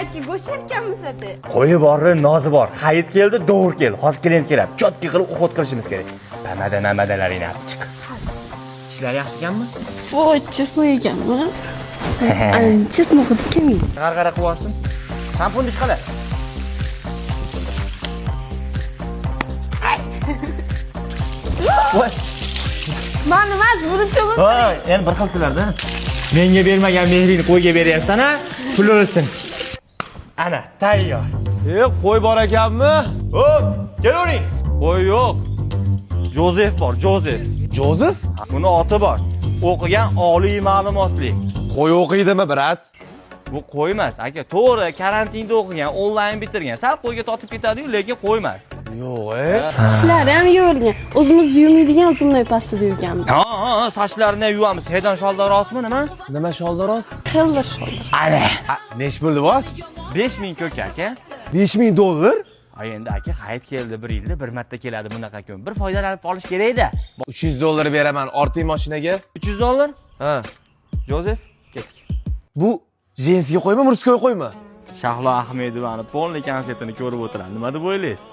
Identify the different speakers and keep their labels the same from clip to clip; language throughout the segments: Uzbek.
Speaker 1: Go'sht cherkanmiz edi.
Speaker 2: Qo'yi bor, nozi bor. Hayit keldi, doğru keldi. Hozir klient keladi. Chotki qilib o'qot qilishimiz kerak. Namadalarni olib chiq. Ishlar yaxshi ekanmi?
Speaker 1: Voy, chesno ekanmi? Chesno hidi kelmaydi.
Speaker 2: G'arg'ara qilyapsin. Shampunni chiqala. Voy.
Speaker 1: Men emas, bunchami?
Speaker 2: Voy, endi bir xilchilarda. Menga bermagan mehringni qo'yga beryapsan-a? Pul olsin. Ana, tayyor.
Speaker 3: Qo'y bor ekanmi?
Speaker 2: Hop, kelavering. Qo'y yo'q. Jozef bor, Jozef.
Speaker 3: Jozef?
Speaker 2: Buni oti bor. O'qigan oliy ma'lumotli.
Speaker 3: Qo'y o'qiydimi, brat?
Speaker 2: Bu qo'y emas, aka. To'g'ri, karantinda o'qigan, onlayn bitirgan. Sal qo'yga totib ketadi-yu, lekin qo'y emas.
Speaker 3: Yo'q,
Speaker 1: Tishlari ham yuvilgan. O'zimiz yuvmaydigan zumnoy pastida yuvganmiz.
Speaker 2: Ha, sochlarini yuvamiz. Hedon sholdorosmi nima?
Speaker 3: Nima sholdaros?
Speaker 1: Xildir sholdir.
Speaker 2: Ana.
Speaker 3: Nech bo'ldi bos?
Speaker 2: 5000 ko'k aka.
Speaker 3: $5000?
Speaker 2: Ha endi aka, hayit keldi, bir yilda bir marta keladi bunaqa kun. Bir foydalanib olish kerak-da.
Speaker 3: $300 beraman, orting mashinaga.
Speaker 2: $300?
Speaker 3: Ha.
Speaker 2: Jozef, ketdik.
Speaker 3: Bu jenskiy qo'ymi, murskoy qo'ymi?
Speaker 2: Shahlo Ahmedovani polni konsertini ko'rib o'tiradi. Nima deb o'ylaysiz?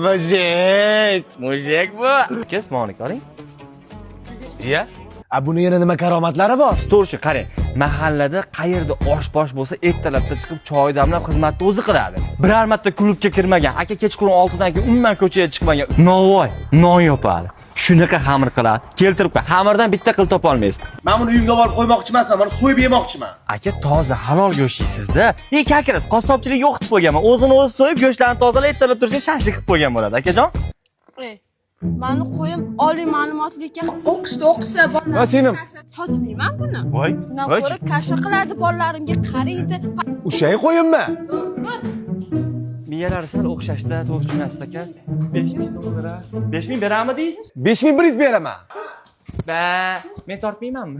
Speaker 3: Mujik.
Speaker 2: Mujik bu. Kesmoni ko'ring. Iya?
Speaker 3: Buni yana nima karomatlari bor?
Speaker 2: Storchi qarang, mahallada qayerda oshbosh bo'lsa, ertalabda chiqib choy damlab xizmatni o'zi qiladi. Biror marta klubga kirmagan, aka kechqurun 6 dan keyin umuman ko'chaga chiqmagan. Novvoy, non yopadi. Shunaqa xamir qiladi. Keltirib qo'y. Xamirdan bitta qil topa olmaysiz.
Speaker 3: Men buni uyimga borib qo'ymoqchi emasman, buni so'yib yemoqchiman.
Speaker 2: Aka toza halol go'sht yeysizda. Kakiras, qassobchilik yo'q deb qo'yganman. O'zini o'zi so'yib, go'shtlarni tozalab, ertalab tursa shashlik qilib qo'ygan bo'ladi, akajon.
Speaker 1: Mani qo'yim oliy ma'lumotli ekan. O'qishda o'qisa bolalar.
Speaker 3: Va senim
Speaker 1: Sotmayman buni.
Speaker 2: Voy,
Speaker 1: Undan ko'ra kasha qiladi, bolalarimga qaraydi.
Speaker 3: o'shay qo'yimmi?
Speaker 2: Miyalari sal o'xshashda, to'g'ri tushunasiz aka. $5000. 5000 beramidingiz?
Speaker 3: 5100 beraman.
Speaker 2: Ba, men tortmaymanmi?